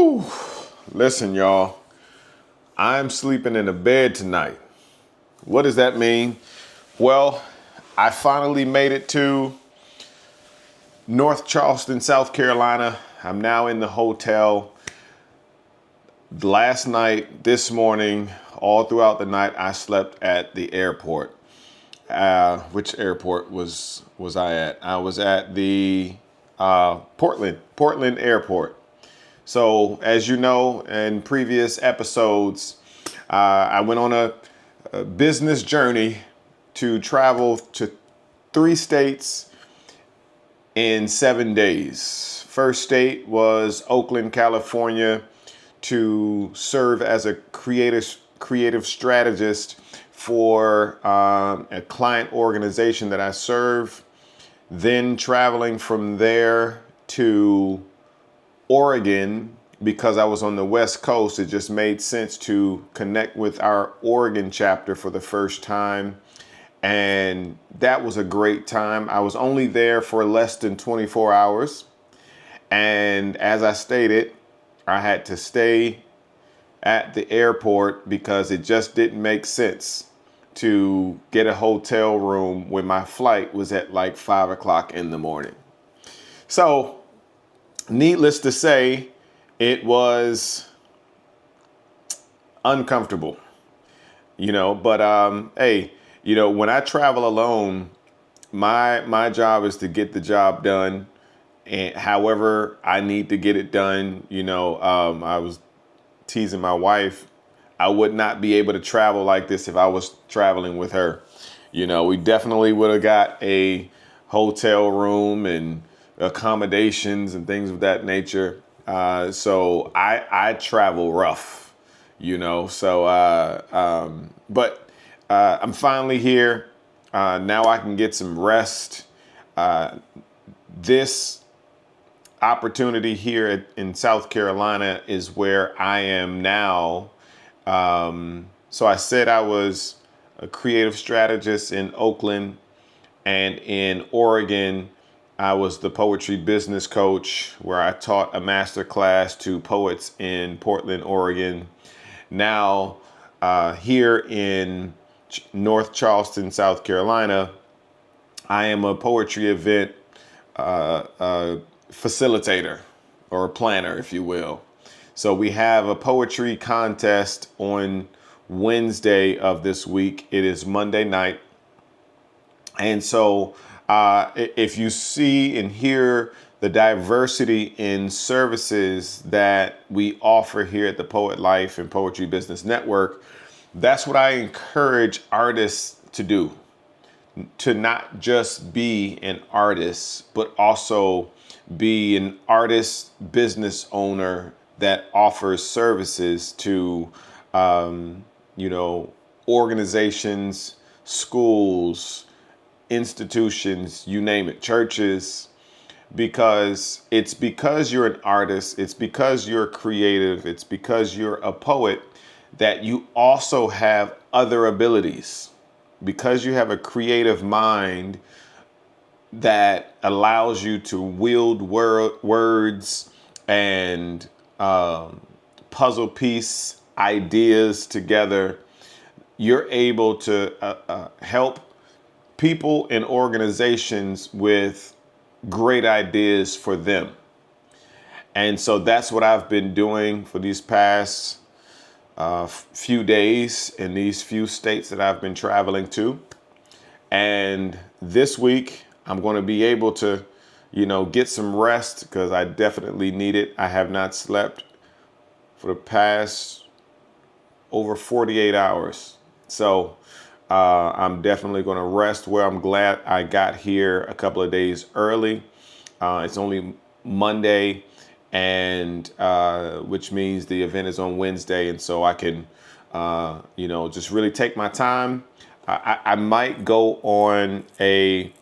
Whew. Listen, y'all, I'm sleeping in a bed tonight. What does that mean? Well, I finally made it to North Charleston, South Carolina. I'm now in the hotel. Last night, this morning, all throughout the night, I slept at the airport. Which airport was I at? I was at the Portland Airport. So, as you know, in previous episodes, I went on a business journey to travel to 3 states in 7 days. First state was Oakland, California, to serve as a creative strategist for a client organization that I serve. Then traveling from there to Oregon, because I was on the West Coast, it just made sense to connect with our Oregon chapter for the first time. And that was a great time. I was only there for less than 24 hours. And as I stated, I had to stay at the airport because it just didn't make sense to get a hotel room when my flight was at like 5 o'clock in the morning. So, needless to say, it was uncomfortable, but hey, when I travel alone, my job is to get the job done, and however I need to get it done. I was teasing my wife. I would not be able to travel like this if I was traveling with her. We definitely would have got a hotel room and accommodations and things of that nature. So I travel rough, but I'm finally here. Now I can get some rest. This opportunity here in South Carolina is where I am now. So I said I was a creative strategist in Oakland, and in Oregon, I was the poetry business coach where I taught a master class to poets in Portland, Oregon. Now, here in North Charleston, South Carolina, I am a poetry event facilitator or a planner, if you will. So we have a poetry contest on Wednesday of this week. It is Monday night. And so if you see and hear the diversity in services that we offer here at the Poet Life and Poetry Business Network, that's what I encourage artists to do. To not just be an artist, but also be an artist business owner that offers services to, organizations, schools, institutions, you name it, churches, because you're an artist, it's because you're creative, it's because you're a poet that you also have other abilities. Because you have a creative mind that allows you to wield words and puzzle piece ideas together, you're able to help people and organizations with great ideas for them. And so that's what I've been doing for these past few days in these few states that I've been traveling to. And this week, I'm going to be able to, get some rest because I definitely need it. I have not slept for the past over 48 hours. So I'm definitely going to rest where I'm glad I got here a couple of days early. It's only Monday, and which means the event is on Wednesday. And so I can, just really take my time. I might go on a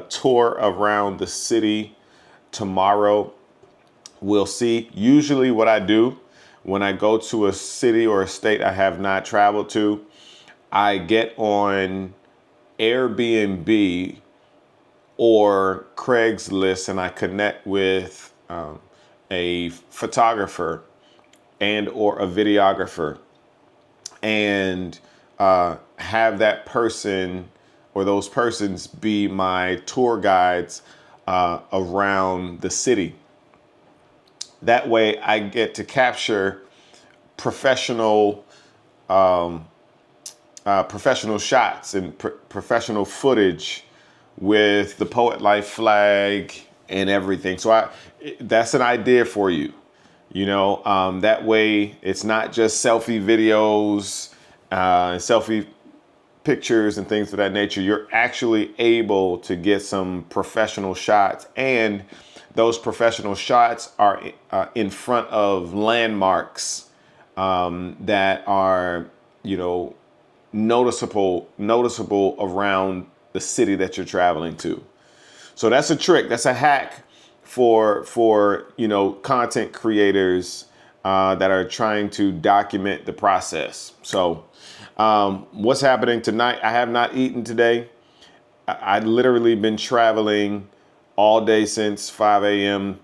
tour around the city tomorrow. We'll see. Usually what I do when I go to a city or a state I have not traveled to, I get on Airbnb or Craigslist and I connect with a photographer and or a videographer, and have that person or those persons be my tour guides around the city. That way I get to capture professional professional shots and professional footage with the Poet Life flag and everything. So that's an idea for you. That way it's not just selfie videos, selfie pictures and things of that nature. You're actually able to get some professional shots, and those professional shots are in front of landmarks that are, noticeable around the city that you're traveling to. So that's a trick. That's a hack for content creators that are trying to document the process. So what's happening tonight? I have not eaten today. I literally been traveling all day since 5 a.m.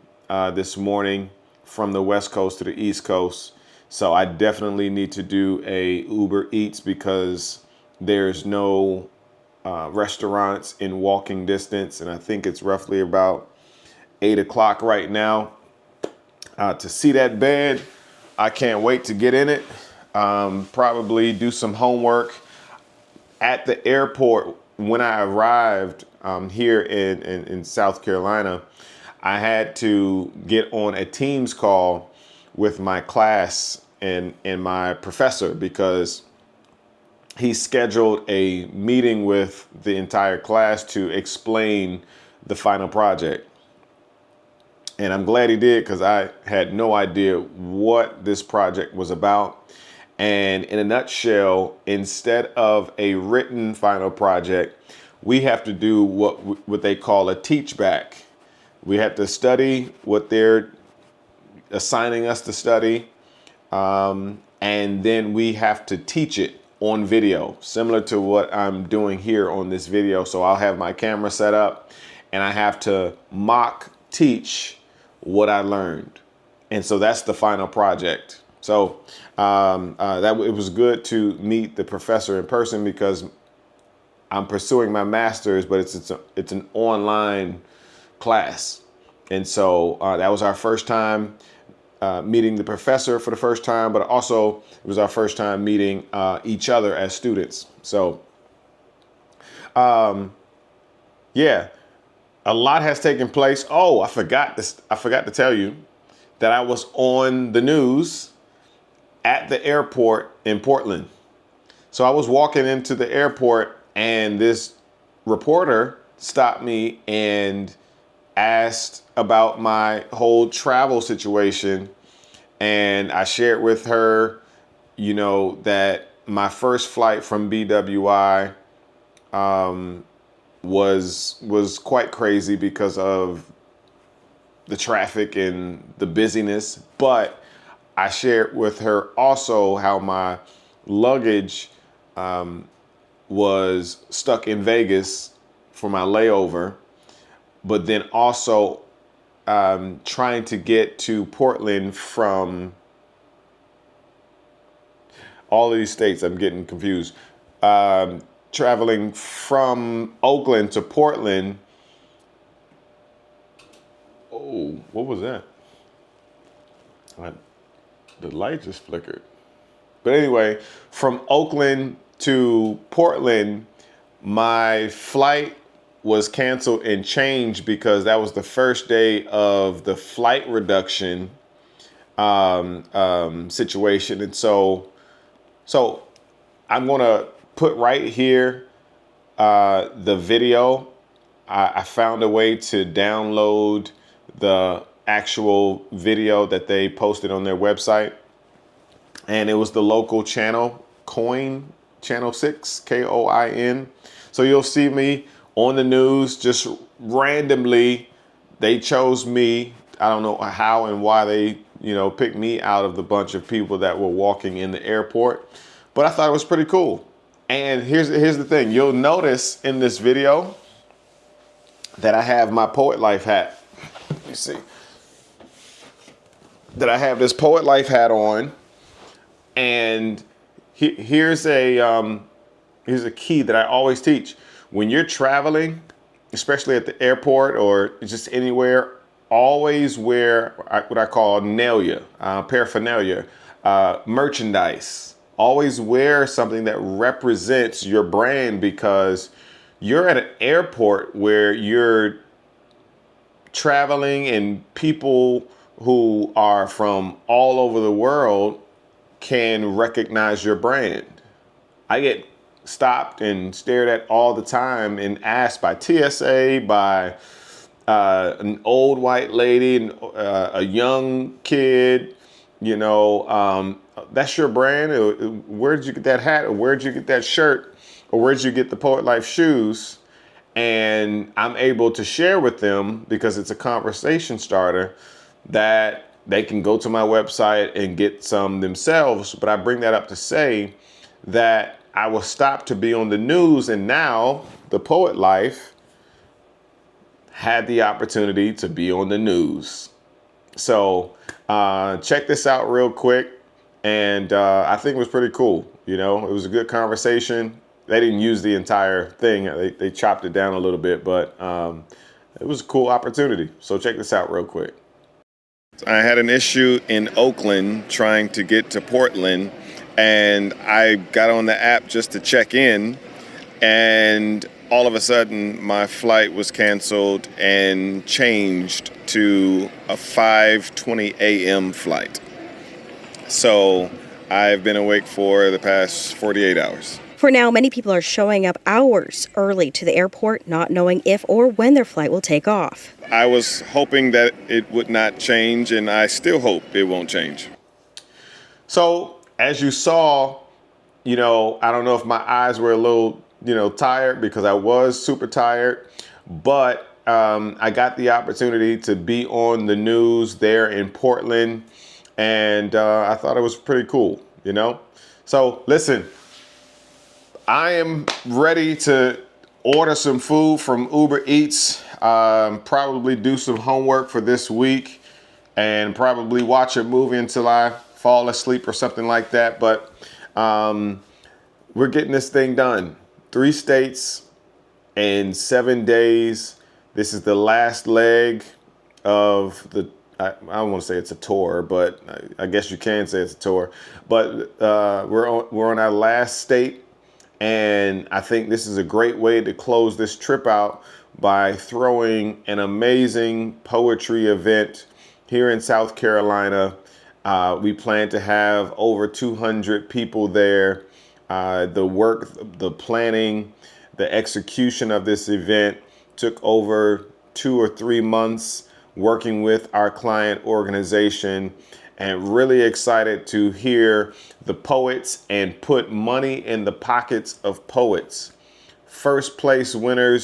This morning from the West Coast to the East Coast. So I definitely need to do a Uber Eats because there's no restaurants in walking distance. And I think it's roughly about 8 o'clock right now. To see that bed, I can't wait to get in it. Probably do some homework at the airport. When I arrived here in South Carolina, I had to get on a Teams call with my class and my professor because he scheduled a meeting with the entire class to explain the final project. And I'm glad he did because I had no idea what this project was about. And in a nutshell, instead of a written final project, we have to do what they call a teach back. We have to study what they're assigning us to study, and then we have to teach it on video, similar to what I'm doing here on this video. So I'll have my camera set up and I have to mock teach what I learned. And so that's the final project. So it was good to meet the professor in person because I'm pursuing my master's, but it's an online class. And so that was our first time meeting the professor for the first time, but also it was our first time meeting each other as students. So yeah, a lot has taken place. Oh, I forgot to tell you that I was on the news at the airport in Portland. So I was walking into the airport and this reporter stopped me and asked about my whole travel situation. And I shared with her, that my first flight from BWI was quite crazy because of the traffic and the busyness. But I shared with her also how my luggage was stuck in Vegas for my layover, but then also trying to get to Portland from all of these states. I'm getting confused. Traveling from Oakland to Portland. Oh, what was that? The light just flickered. But anyway, from Oakland to Portland, my flight was canceled and changed because that was the first day of the flight reduction situation. And so I'm going to put right here the video. I found a way to download the actual video that they posted on their website. And it was the local channel, Coin, Channel 6, KOIN. So you'll see me on the news, just randomly. They chose me. I don't know how and why they, picked me out of the bunch of people that were walking in the airport. But I thought it was pretty cool. And here's the thing. You'll notice in this video that I have my Poet Life hat. Let me see. that I have this poet life hat on, and here's a key that I always teach. When you're traveling, especially at the airport or just anywhere, always wear what I call paraphernalia, merchandise. Always wear something that represents your brand, because you're at an airport where you're traveling and people who are from all over the world can recognize your brand. I get stopped and stared at all the time and asked by TSA, by an old white lady, a young kid, that's your brand? Where did you get that hat? Or where did you get that shirt? Or where did you get the Poet Life shoes? And I'm able to share with them, because it's a conversation starter, that they can go to my website and get some themselves. But I bring that up to say that I was stopped to be on the news, and now the Poet Life had the opportunity to be on the news. So check this out real quick. And I think it was pretty cool. It was a good conversation. They didn't use the entire thing. They chopped it down a little bit, but it was a cool opportunity. So check this out real quick. I had an issue in Oakland trying to get to Portland, and I got on the app just to check in, and all of a sudden my flight was canceled and changed to a 5:20 a.m. flight. So I've been awake for the past 48 hours. For now, many people are showing up hours early to the airport, not knowing if or when their flight will take off. I was hoping that it would not change, and I still hope it won't change. So as you saw, I don't know if my eyes were a little, tired, because I was super tired, but I got the opportunity to be on the news there in Portland, and I thought it was pretty cool, So listen, I am ready to order some food from Uber Eats, probably do some homework for this week, and probably watch a movie until I fall asleep or something like that. But we're getting this thing done. 3 states in 7 days. This is the last leg of I don't want to say it's a tour, but I guess you can say it's a tour. But we're on our last state. And I think this is a great way to close this trip out by throwing an amazing poetry event here in South Carolina. We plan to have over 200 people there. The work, the planning, the execution of this event took over 2 or 3 months working with our client organization, and really excited to hear the poets and put money in the pockets of poets. First place winner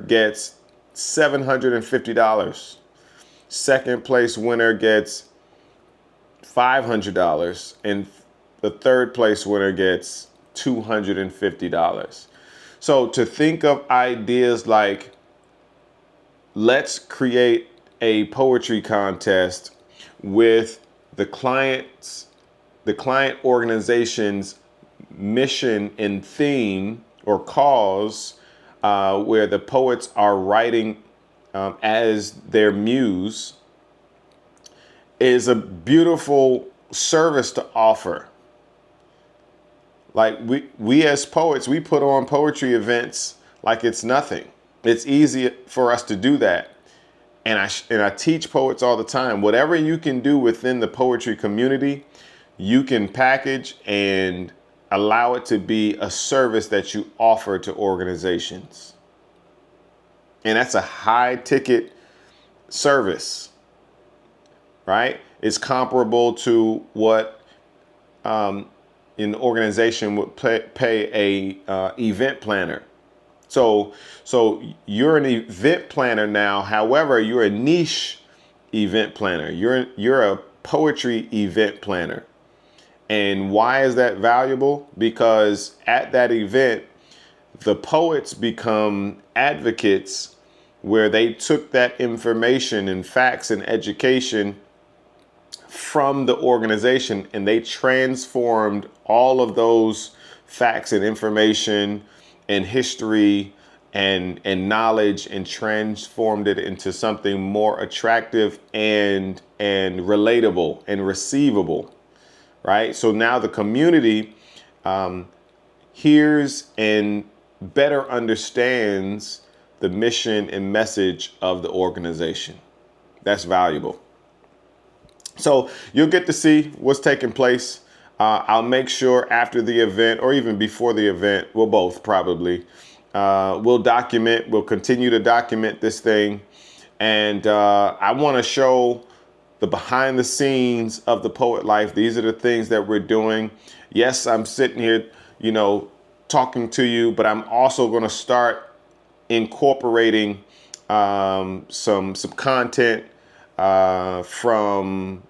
gets $750. Second place winner gets $500, and the third place winner gets $250. So to think of ideas like, let's create a poetry contest with the client organization's mission and theme or cause, where the poets are writing as their muse, is a beautiful service to offer. Like we as poets, we put on poetry events like it's nothing. It's easy for us to do that. And I teach poets all the time, whatever you can do within the poetry community, you can package and allow it to be a service that you offer to organizations. And that's a high ticket service, right? It's comparable to what an organization would pay a event planner. So you're an event planner now. However, you're a niche event planner. You're a poetry event planner. And why is that valuable? Because at that event, the poets become advocates, where they took that information and facts and education from the organization, and they transformed all of those facts and information and history and knowledge and transformed it into something more attractive and relatable and receivable, right? So now the community hears and better understands the mission and message of the organization. That's valuable. So you'll get to see what's taking place. I'll make sure after the event or even before the event, we'll both probably, we'll continue to document this thing. And I want to show the behind the scenes of the poet life. These are the things that we're doing. Yes, I'm sitting here, talking to you, but I'm also going to start incorporating some content from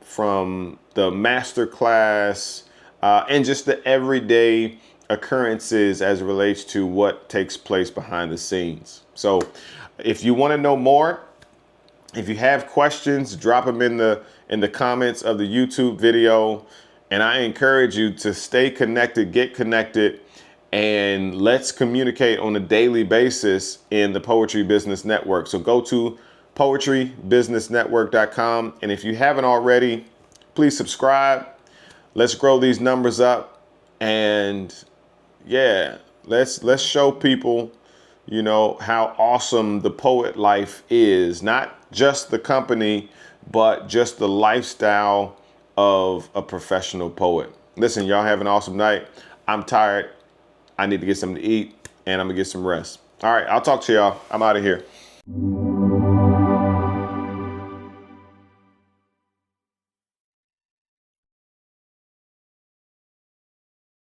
the master class and just the everyday occurrences as it relates to what takes place behind the scenes. So if you want to know more, if you have questions, drop them in the comments of the YouTube video. And I encourage you to stay connected, get connected, and let's communicate on a daily basis in the Poetry Business Network. So go to poetrybusinessnetwork.com. And if you haven't already, please subscribe. Let's grow these numbers up. And yeah, let's show people, how awesome the poet life is. Not just the company, but just the lifestyle of a professional poet. Listen, y'all have an awesome night. I'm tired. I need to get something to eat, and I'm gonna get some rest. All right, I'll talk to y'all. I'm out of here.